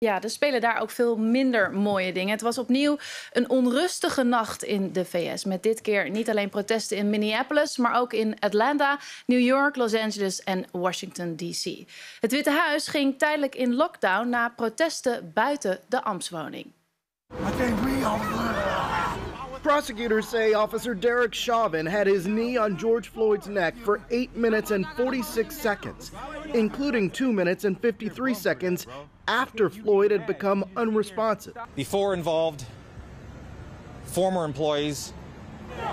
Ja, er spelen daar ook veel minder mooie dingen. Het was opnieuw een onrustige nacht in de VS. Met dit keer niet alleen protesten in Minneapolis, maar ook in Atlanta, New York, Los Angeles en Washington, D.C. Het Witte Huis ging tijdelijk in lockdown na protesten buiten de ambtswoning. Prosecutors say Officer Derek Chauvin had his knee on George Floyd's neck for 8 minutes and 46 seconds, including 2 minutes and 53 seconds after Floyd had become unresponsive. The four involved former employees,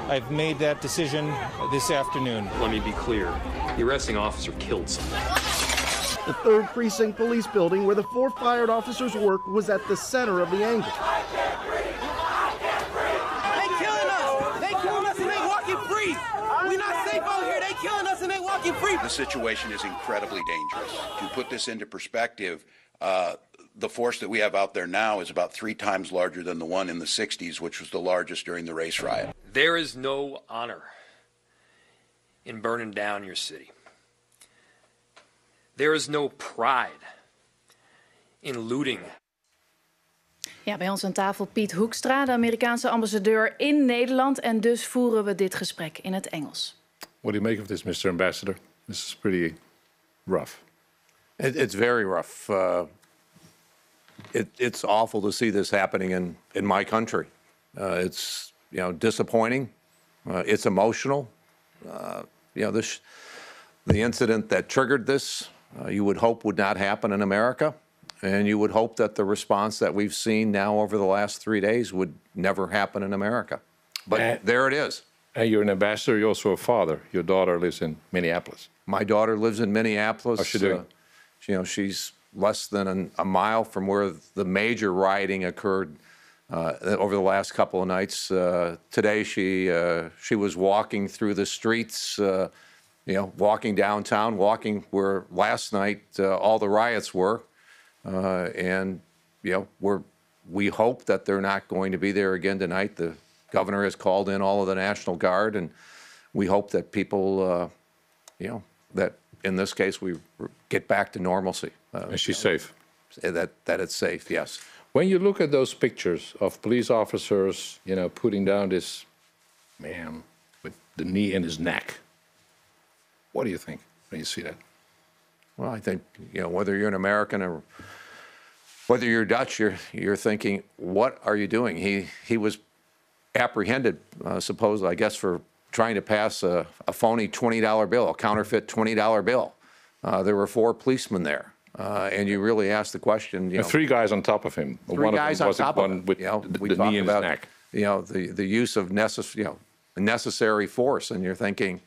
I've made that decision this afternoon. Let me be clear. The arresting officer killed someone. The 3rd Precinct Police building where the 4 fired officers worked was at the center of the anger. The situation is incredibly dangerous. To put this into perspective, the force that we have out there now is about 3 times larger than the one in the 60s, which was the largest during the race riot. There is no honor in burning down your city. There is no pride in looting. Ja, bij ons aan tafel Pete Hoekstra, de Amerikaanse ambassadeur in Nederland. En dus voeren we dit gesprek in het Engels. What do you make of this, Mr. Ambassador? This is pretty rough. It's very rough. It's awful to see this happening in my country. It's disappointing. It's emotional. The incident that triggered this, you would hope would not happen in America, and you would hope that the response that we've seen now over the last 3 days would never happen in America. But there it is. And you're an ambassador. You're also a father. Your daughter lives in Minneapolis. My daughter lives in Minneapolis. How's she doing? She's less than a mile from where the major rioting occurred over the last couple of nights. Today, she was walking through the streets, walking downtown, walking where last night all the riots were, and we hope that they're not going to be there again tonight. The governor has called in all of the National Guard, and we hope that people, that in this case we get back to normalcy. And she's safe. That it's safe, yes. When you look at those pictures of police officers, putting down this man with the knee in his neck, what do you think when you see that? Well, I think, whether you're an American or whether you're Dutch, you're thinking, what are you doing? He was apprehended, supposedly, I guess, for trying to pass a phony $20 bill, a counterfeit $20 bill. There were 4 policemen there. And you really ask the question, And 3 guys on top of him. 3 guys on top of him. With the knee in his neck. The use of necessary force, and you're thinking,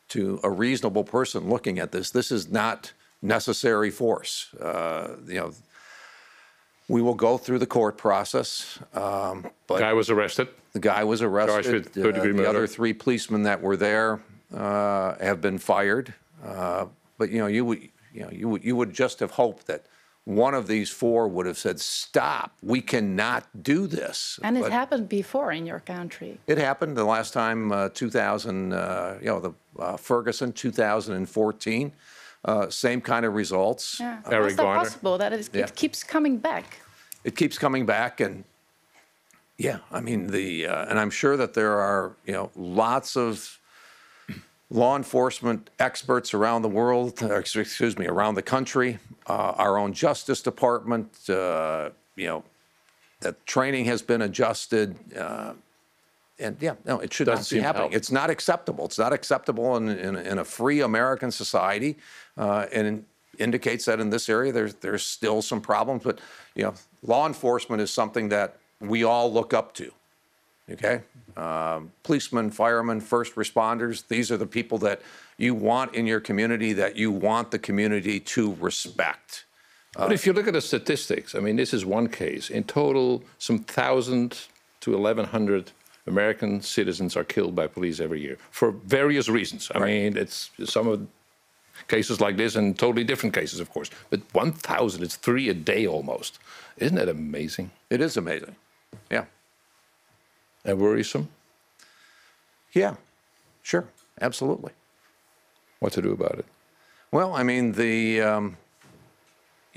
to a reasonable person looking at this is not necessary force. We will go through the court process. But the guy was arrested. The guy was arrested. The other 3 policemen that were there have been fired. But you would just have hoped that one of these 4 would have said, "Stop! We cannot do this." And it happened before in your country. It happened the last time, Ferguson, 2014. Same kind of results. Yeah. How is that possible that it keeps coming back? It keeps coming back, and I mean and I'm sure that there are lots of law enforcement experts around the world, around the country, our own Justice Department. That training has been adjusted. And it should not be happening. It's not acceptable. It's not acceptable in a free American society, and it indicates that in this area there's still some problems. But law enforcement is something that we all look up to. Okay, policemen, firemen, first responders. These are the people that you want in your community, that you want the community to respect. But if you look at the statistics, I mean, this is one case. In total, some 1,000 to 1,100 American citizens are killed by police every year for various reasons. I mean, it's some of cases like this and totally different cases, of course. But 1,000, it's 3 a day almost. Isn't that amazing? It is amazing. Yeah. And worrisome? Yeah, sure, absolutely. What to do about it? Well, I mean,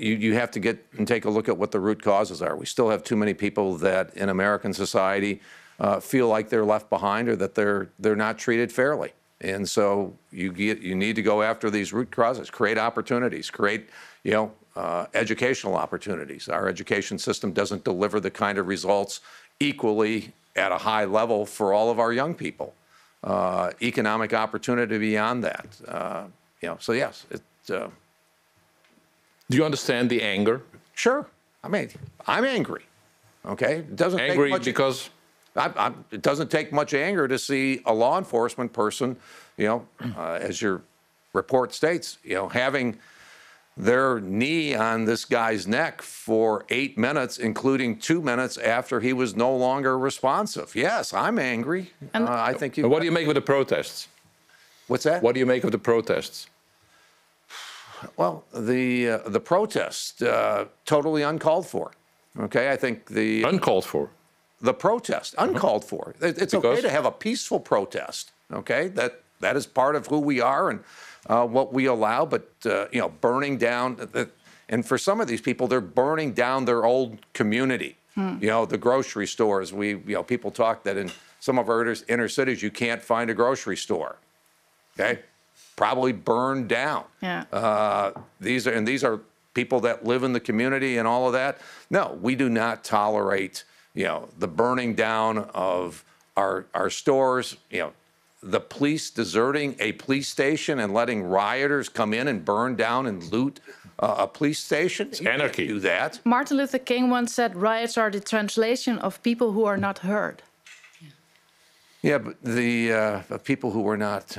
you have to get and take a look at what the root causes are. We still have too many people that in American society feel like they're left behind or that they're not treated fairly. And so you need to go after these root causes, create opportunities, create, educational opportunities. Our education system doesn't deliver the kind of results equally at a high level for all of our young people. Economic opportunity beyond that. So yes. Do you understand the anger? Sure. I mean, I'm angry. Okay, it doesn't angry take much, because it doesn't take much anger to see a law enforcement person, as your report states, having their knee on this guy's neck for 8 minutes, including 2 minutes after he was no longer responsive. Yes, I'm angry. I think you. What do you make of the protests? What's that? What do you make of the protests? Well, the protest, totally uncalled for. Okay, I think the uncalled for. The protest, uncalled for. It's okay to have a peaceful protest. Okay, that is part of who we are and what we allow. But burning down, and for some of these people, they're burning down their old community. The grocery stores. People talk that in some of our inner cities you can't find a grocery store. Okay. Probably burned down. Yeah. These are people that live in the community and all of that. No, we do not tolerate, the burning down of our stores. The police deserting a police station and letting rioters come in and burn down and loot a police station. It's anarchy. Do that. Martin Luther King once said, "Riots are the translation of people who are not heard." Yeah, but the people who were not.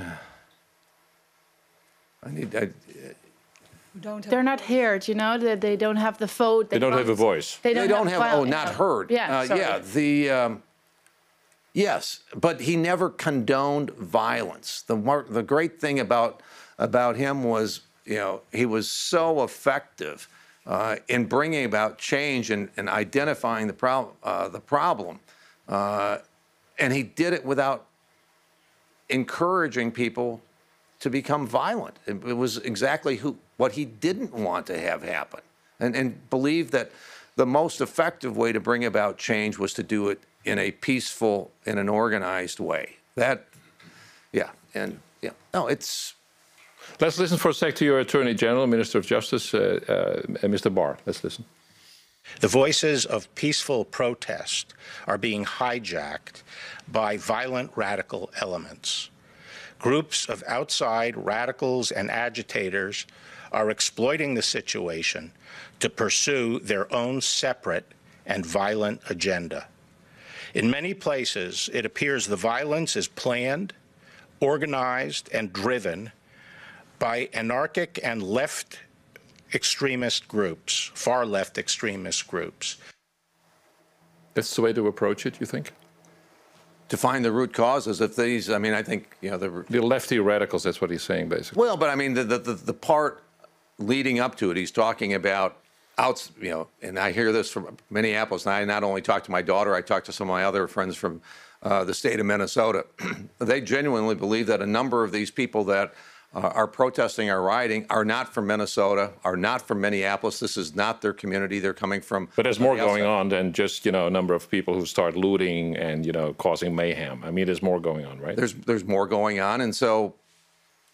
They're not heard, they don't have the vote. They don't have a voice. They don't have not heard. Yeah, yes, but he never condoned violence. The great thing about him was, he was so effective in bringing about change and identifying the problem, and he did it without encouraging people to become violent. It was exactly what he didn't want to have happen, and believed that the most effective way to bring about change was to do it in a peaceful, in an organized way. It's. Let's listen for a sec to your Attorney General, Minister of Justice, Mr. Barr. Let's listen. The voices of peaceful protest are being hijacked by violent radical elements. Groups of outside radicals and agitators are exploiting the situation to pursue their own separate and violent agenda. In many places, it appears the violence is planned, organized, and driven by anarchic and left extremist groups, far left extremist groups. That's the way to approach it, you think? To find the root causes of these, I think, the lefty radicals, that's what he's saying, basically. Well, but the part leading up to it, he's talking about, and I hear this from Minneapolis, and I not only talk to my daughter, I talk to some of my other friends from the state of Minnesota. They genuinely believe that a number of these people that are protesting, are rioting, are not from Minnesota, are not from Minneapolis. This is not their community. They're coming from. But there's more going on than just, a number of people who start looting and, causing mayhem. There's more going on, right? There's more going on. And so,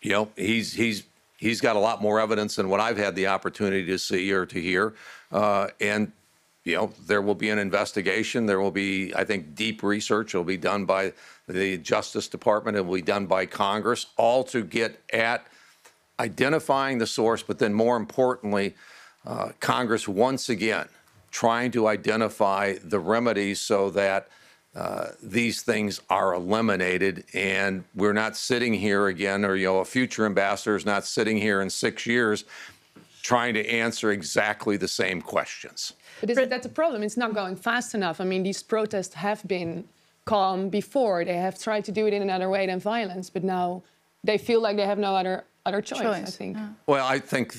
he's got a lot more evidence than what I've had the opportunity to see or to hear. And there will be an investigation. There will be, I think, deep research. It will be done by the Justice Department. It will be done by Congress, all to get at identifying the source, but then more importantly, Congress once again trying to identify the remedies so that these things are eliminated, and we're not sitting here again, or a future ambassador is not sitting here in 6 years trying to answer exactly the same questions. But isn't that the problem? It's not going fast enough. These protests have been calm before. They have tried to do it in another way than violence, but now they feel like they have no other choice. I think. Yeah. Well, I think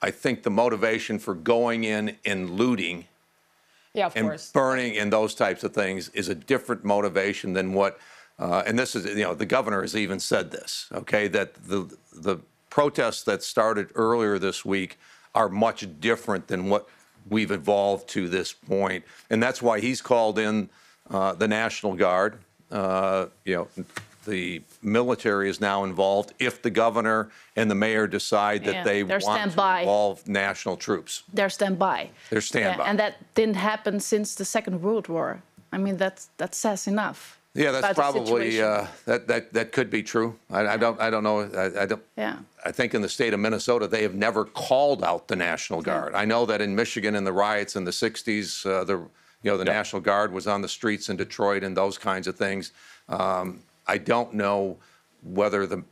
I think the motivation for going in and looting, and course, burning and those types of things is a different motivation than what. And this is, the governor has even said this. Okay, that the protests that started earlier this week are much different than what we've evolved to this point. And that's why he's called in the National Guard. The military is now involved if the governor and the mayor decide that they want to involve national troops. They're standby. They're standby. And that didn't happen since the Second World War. I mean, that says enough. Yeah, that's probably that could be true. I don't know. I don't. Yeah. I think in the state of Minnesota they have never called out the National Guard. I know that in Michigan in the riots in the '60s, the National Guard was on the streets in Detroit and those kinds of things. I don't know whether the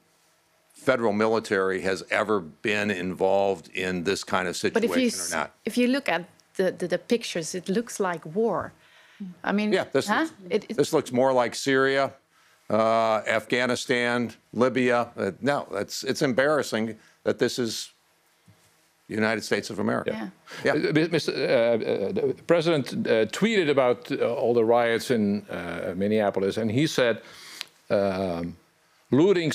federal military has ever been involved in this kind of situation or not. If you look at the pictures, it looks like war. I mean, yeah, this looks more like Syria, Afghanistan, Libya. No, it's embarrassing that this is the United States of America. Yeah. The president tweeted about all the riots in Minneapolis, and he said, looting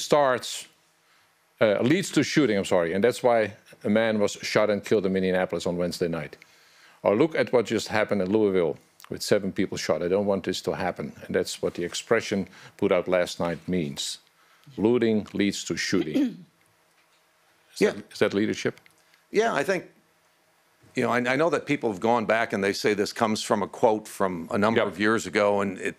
leads to shooting, and that's why a man was shot and killed in Minneapolis on Wednesday night. Or look at what just happened in Louisville with 7 people shot. I don't want this to happen. And that's what the expression put out last night means. Looting leads to shooting. Is that leadership? Yeah, I think, I know that people have gone back and they say this comes from a quote from a number of years ago, and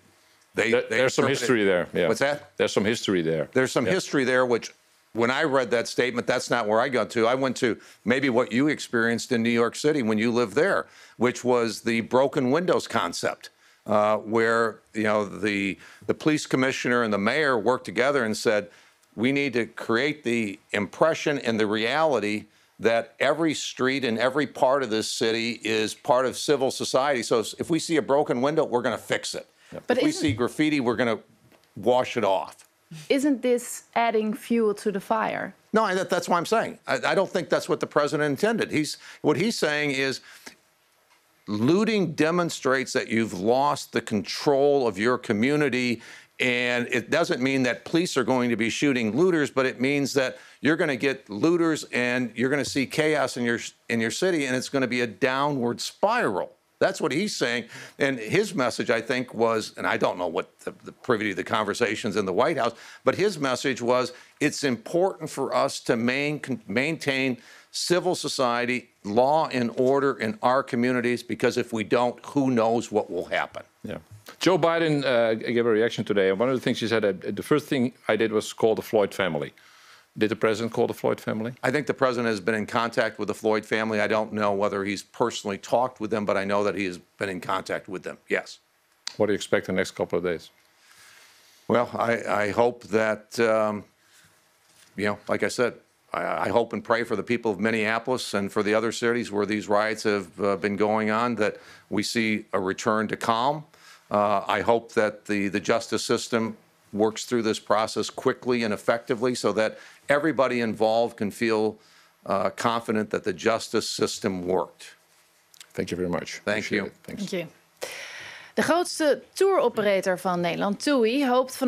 there's some history there. Yeah. What's that? There's some history there. There's some history there, which when I read that statement, that's not where I got to. I went to maybe what you experienced in New York City when you lived there, which was the broken windows concept, where the police commissioner and the mayor worked together and said, we need to create the impression and the reality that every street and every part of this city is part of civil society. So if we see a broken window, we're going to fix it. But if we see graffiti, we're going to wash it off. Isn't this adding fuel to the fire? No, that's what I'm saying. I don't think that's what the president intended. What he's saying is looting demonstrates that you've lost the control of your community, and it doesn't mean that police are going to be shooting looters, but it means that you're going to get looters and you're going to see chaos in your city, and it's going to be a downward spiral. That's what he's saying. And his message, I think, was, and I don't know what the privy to the conversations in the White House, but his message was, it's important for us to maintain civil society, law and order in our communities, because if we don't, who knows what will happen. Yeah. Joe Biden gave a reaction today, and one of the things he said, the first thing I did was call the Floyd family. Did the president call the Floyd family? I think the president has been in contact with the Floyd family. I don't know whether he's personally talked with them, but I know that he has been in contact with them, yes. What do you expect in the next couple of days? Well, I hope that, like I said, I hope and pray for the people of Minneapolis and for the other cities where these riots have been going on, that we see a return to calm. I hope that the justice system works through this process quickly and effectively so that everybody involved can feel confident that the justice system worked. Thank you very much. Thank you. Thank you. De grootste touroperator van Nederland, TUI, hoopt van